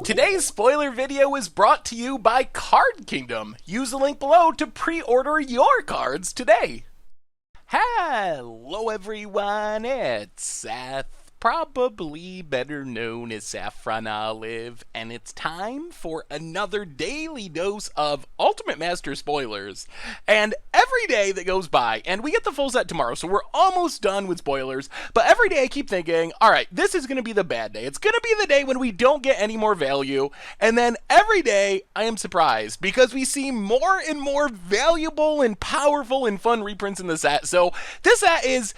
Today's spoiler video is brought to you by Card Kingdom. Use the link below to pre-order your cards today. Hello everyone, it's Seth, probably better known as Saffron Olive, and it's time for another daily dose of Ultimate Master spoilers. And every day that goes by, and we get the full set tomorrow, so we're almost done with spoilers, but every day I keep thinking, alright, this is going to be the bad day. It's going to be the day when we don't get any more value, and then every day I am surprised, because we see more and more valuable and powerful and fun reprints in the set. So this set is,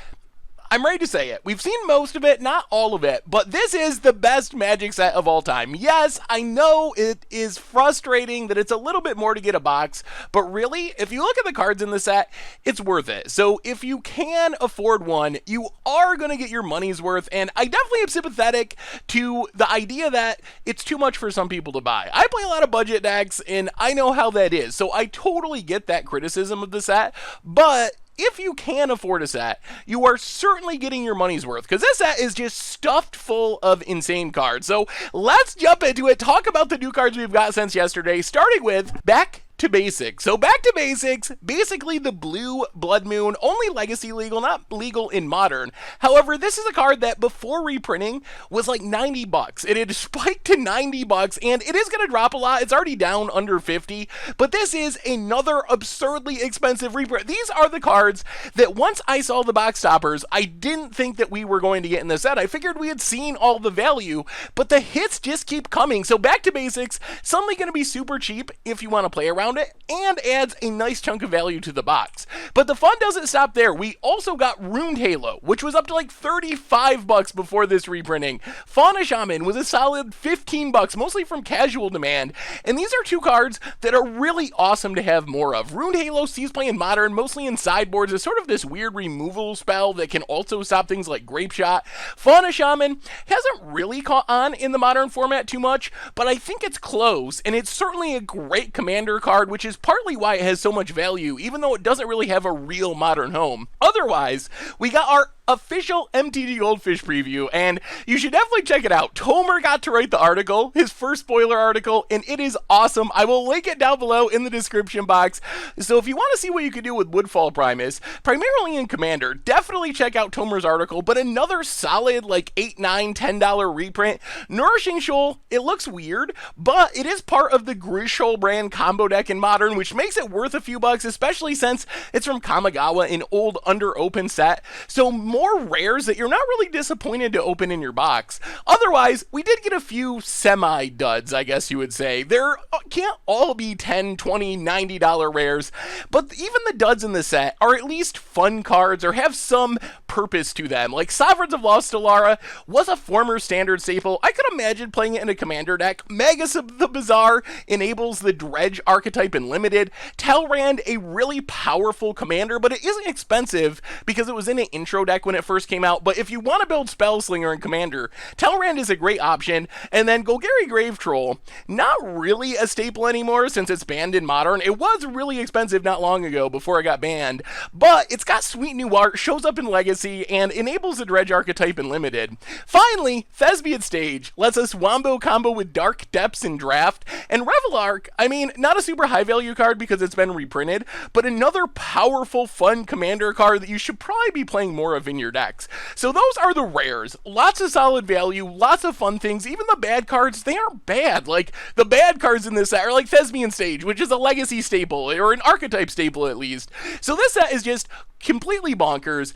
I'm ready to say it. We've seen most of it, not all of it, but this is the best Magic set of all time. Yes, I know it is frustrating that it's a little bit more to get a box, but really, if you look at the cards in the set, it's worth it. So if you can afford one, you are going to get your money's worth, and I definitely am sympathetic to the idea that it's too much for some people to buy. I play a lot of budget decks, and I know how that is, so I totally get that criticism of the set, but if you can afford a set, you are certainly getting your money's worth, because this set is just stuffed full of insane cards. So let's jump into it, talk about the new cards we've got since yesterday, starting with Back to Basics. So Back to Basics, basically the blue Blood Moon, only Legacy legal, not legal in Modern. However, this is a card that before reprinting was like 90 bucks. It had spiked to 90 bucks, and it is going to drop a lot. It's already down under 50, but this is another absurdly expensive reprint. These are the cards that once I saw the box toppers, I didn't think that we were going to get in the set. I figured we had seen all the value, but the hits just keep coming. So Back to Basics, suddenly going to be super cheap if you want to play around it, and adds a nice chunk of value to the box. But the fun doesn't stop there. We also got Ruined Halo, which was up to like 35 bucks before this reprinting. Fauna Shaman was a solid 15 bucks, mostly from casual demand. And these are two cards that are really awesome to have more of. Ruined Halo sees play in Modern, mostly in sideboards, as sort of this weird removal spell that can also stop things like Grape Shot. Fauna Shaman hasn't really caught on in the Modern format too much, but I think it's close, and it's certainly a great commander card, which is partly why it has so much value, even though it doesn't really have a real Modern home. Otherwise, we got our official MTG Goldfish preview, and you should definitely check it out. Tomer got to write the article, his first spoiler article, and it is awesome. I will link it down below in the description box. So if you want to see what you can do with Woodfall Primus, primarily in Commander, definitely check out Tomer's article, but another solid like $8, $9, $10 reprint. Nourishing Shoal, it looks weird, but it is part of the Grizz Shoal brand combo deck in Modern, which makes it worth a few bucks, especially since it's from Kamigawa, an old under-open set. So more rares that you're not really disappointed to open in your box. Otherwise, we did get a few semi-duds, I guess you would say. There can't all be $10, $20, $90 rares, but even the duds in the set are at least fun cards or have some purpose to them. Like Sovereigns of Lost Stellara was a former standard staple. I could imagine playing it in a commander deck. Magus of the Bazaar enables the Dredge archetype in Limited. Telrand, a really powerful commander, but it isn't expensive because it was in an intro deck when it first came out. But if you want to build Spellslinger and Commander, Telrand is a great option. And then Golgari Grave Troll, not really a staple anymore since it's banned in Modern. It was really expensive not long ago before it got banned, but it's got sweet new art, shows up in Legacy, and enables the Dredge archetype in Limited. Finally, Thespian Stage lets us Wombo combo with Dark Depths in Draft, and Revelark, I mean, not a super high value card because it's been reprinted, but another powerful, fun commander card that you should probably be playing more of in your decks. So those are the rares. Lots of solid value, lots of fun things. Even the bad cards, they aren't bad. Like, the bad cards in this set are like Thespian Stage, which is a Legacy staple, or an archetype staple at least. So this set is just completely bonkers,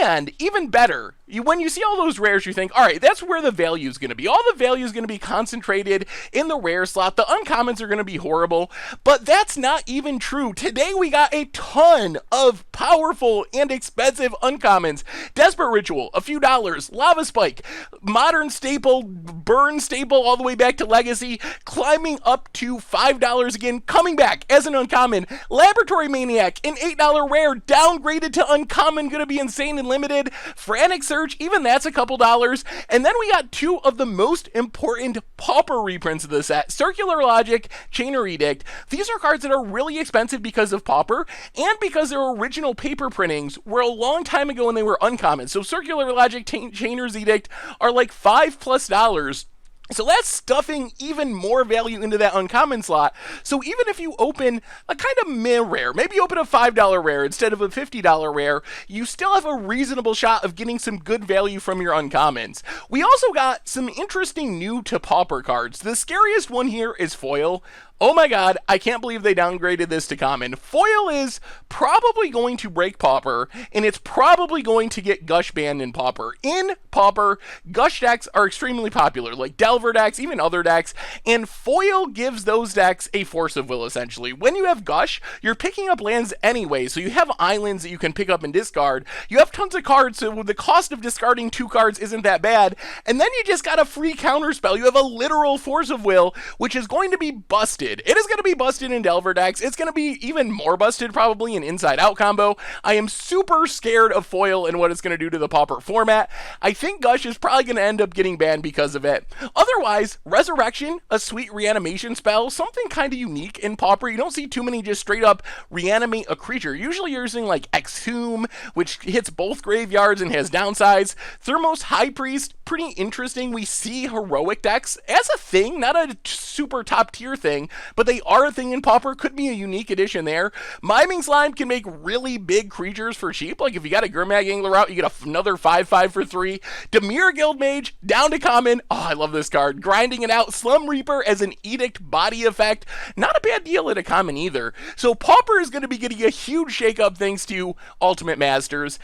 and even better, when you see all those rares, you think, all right, that's where the value is going to be. All the value is going to be concentrated in the rare slot. The uncommons are going to be horrible, but that's not even true. Today we got a ton of powerful and expensive uncommons. Desperate Ritual, a few dollars. Lava Spike, Modern staple, Burn staple, all the way back to Legacy, climbing up to $5 again, coming back as an uncommon. Laboratory Maniac, an $8 rare, downgraded to uncommon, gonna be insane and limited. Frantic Search, even that's a couple dollars. And then we got two of the most important Pauper reprints of the set, Circular Logic, Chainer Edict. These are cards that are really expensive because of Pauper, and because their original paper printings were a long time ago when they were uncommon. So Circular Logic, Chainer's Edict are like $5+ So that's stuffing even more value into that uncommon slot. So even if you open a kind of meh rare, maybe you open a $5 rare instead of a $50 rare, you still have a reasonable shot of getting some good value from your uncommons. We also got some interesting new to Pauper cards. The scariest one here is Foil. Oh my god, I can't believe they downgraded this to common. Foil is probably going to break Pauper, and it's probably going to get Gush banned in Pauper. In Pauper, Gush decks are extremely popular, like Delver decks, even other decks, and Foil gives those decks a force of will, essentially. When you have Gush, you're picking up lands anyway, so you have islands that you can pick up and discard. You have tons of cards, so the cost of discarding 2 cards isn't that bad, and then you just got a free counterspell. You have a literal force of will, which is going to be busted. It is going to be busted in Delver decks. It's going to be even more busted probably in Inside Out combo. I am super scared of Foil and what it's going to do to the Pauper format. I think Gush is probably going to end up getting banned because of it. Otherwise, Resurrection, a sweet reanimation spell, something kind of unique in Pauper. You don't see too many just straight up reanimate a creature. Usually you're using like Exhume, which hits both graveyards and has downsides. Thermos High Priest, pretty interesting. We see heroic decks as a thing, not a super top tier thing, but they are a thing in Pauper. Could be a unique addition there. Miming Slime can make really big creatures for cheap. Like if you got a Grimag Angler out, you get another 5/5 for 3. Demir Guildmage, down to common. Oh, I love this card. Grinding it out. Slum Reaper as an Edict body effect. Not a bad deal at a common either. So Pauper is going to be getting a huge shakeup thanks to Ultimate Masters.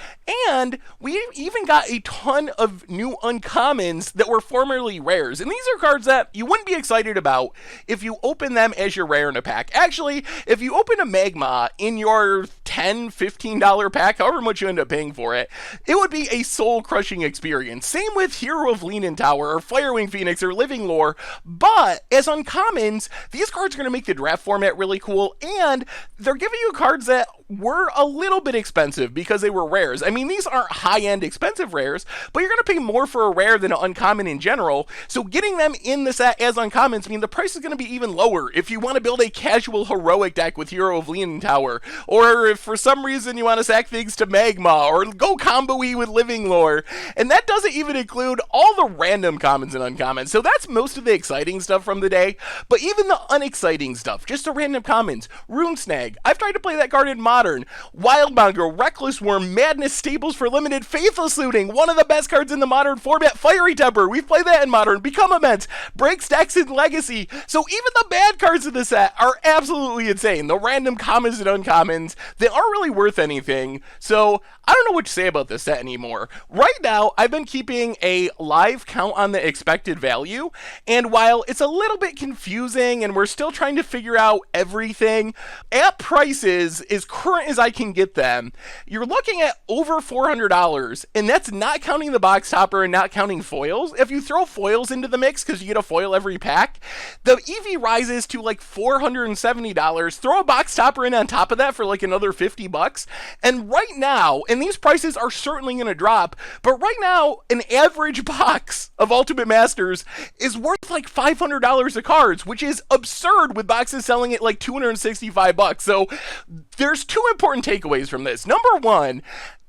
And we even got a ton of new uncommons that were formerly rares. And these are cards that you wouldn't be excited about if you open them as your rare in a pack. Actually, if you open a Magma in your $10, $15 pack, however much you end up paying for it, it would be a soul-crushing experience. Same with Hero of Leanin' Tower, or Firewing Phoenix, or Living Lore, but as uncommons, these cards are going to make the draft format really cool, and they're giving you cards that were a little bit expensive because they were rares. I mean, these aren't high-end expensive rares, but you're going to pay more for a rare than an uncommon in general, so getting them in the set as uncommons mean the price is going to be even lower if you want to build a casual heroic deck with Hero of Leanin' Tower, or if for some reason you want to sack things to Magma, or go combo-y with Living Lore, and that doesn't even include all the random commons and uncommons, so that's most of the exciting stuff from the day, but even the unexciting stuff, just the random commons, Rune Snag, I've tried to play that card in Modern, Wildmonger, Reckless Worm, Madness, Staples for Limited, Faithless Looting, one of the best cards in the Modern format, Fiery Temper, we've played that in Modern, Become Immense, Breaks decks in Legacy, so even the bad cards in the set are absolutely insane, the random commons and uncommons, they aren't really worth anything, so I don't know what to say about this set anymore. Right now, I've been keeping a live count on the expected value, and while it's a little bit confusing and we're still trying to figure out everything, at prices as current as I can get them, you're looking at over $400, and that's not counting the box topper and not counting foils. If you throw foils into the mix, because you get a foil every pack, the EV rises to like $470. Throw a box topper in on top of that for like another $50, and right now, and these prices are certainly going to drop, but right now, an average box of Ultimate Masters is worth like $500 of cards, which is absurd with boxes selling at like $265. So there's 2 important takeaways from this. Number one,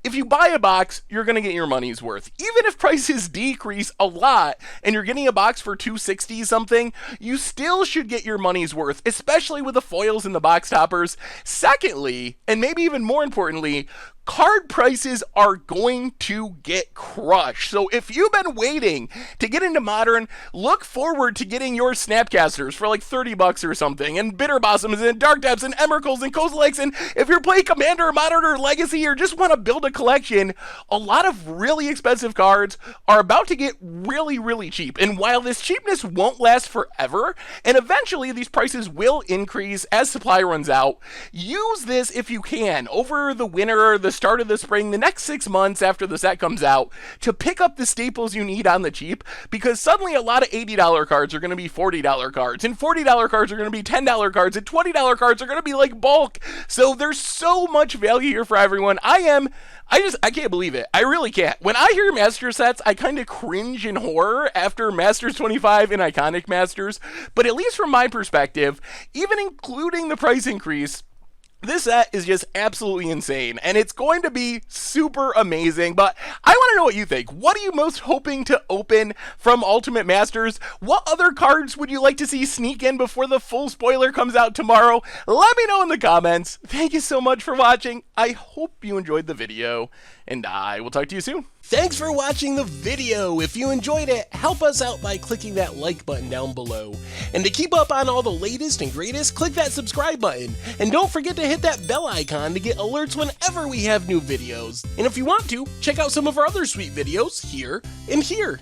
if you buy a box, you're going to get your money's worth. Even if prices decrease a lot and you're getting a box for $260 something, you still should get your money's worth, especially with the foils and the box toppers. Secondly, and maybe even more importantly, card prices are going to get crushed. So if you've been waiting to get into Modern, look forward to getting your Snapcasters for like $30 or something, and Bitter Blossoms and Dark Depths and Emeralds and Kozileks, and if you're playing Commander, Modern, or Legacy, or just want to build a collection, a lot of really expensive cards are about to get really, really cheap. And while this cheapness won't last forever, and eventually these prices will increase as supply runs out, use this if you can over the winter, the start of the spring, the next 6 months after the set comes out, to pick up the staples you need on the cheap, because suddenly a lot of $80 cards are going to be $40 cards, and $40 cards are going to be $10 cards, and $20 cards are going to be like bulk. So there's so much value here for everyone. I can't believe it. I really can't. When I hear Master sets, I kind of cringe in horror after Masters 25 and Iconic Masters, but at least from my perspective, even including the price increase, This set is just absolutely insane, and it's going to be super amazing, but I want to know what you think. What are you most hoping to open from Ultimate Masters? What other cards would you like to see sneak in before the full spoiler comes out tomorrow? Let me know in the comments. Thank you so much for watching. I hope you enjoyed the video, and I will talk to you soon. Thanks for watching the video. If you enjoyed it, help us out by clicking that like button down below. And to keep up on all the latest and greatest, click that subscribe button. And don't forget to hit that bell icon to get alerts whenever we have new videos. And if you want to, check out some of our other sweet videos here and here.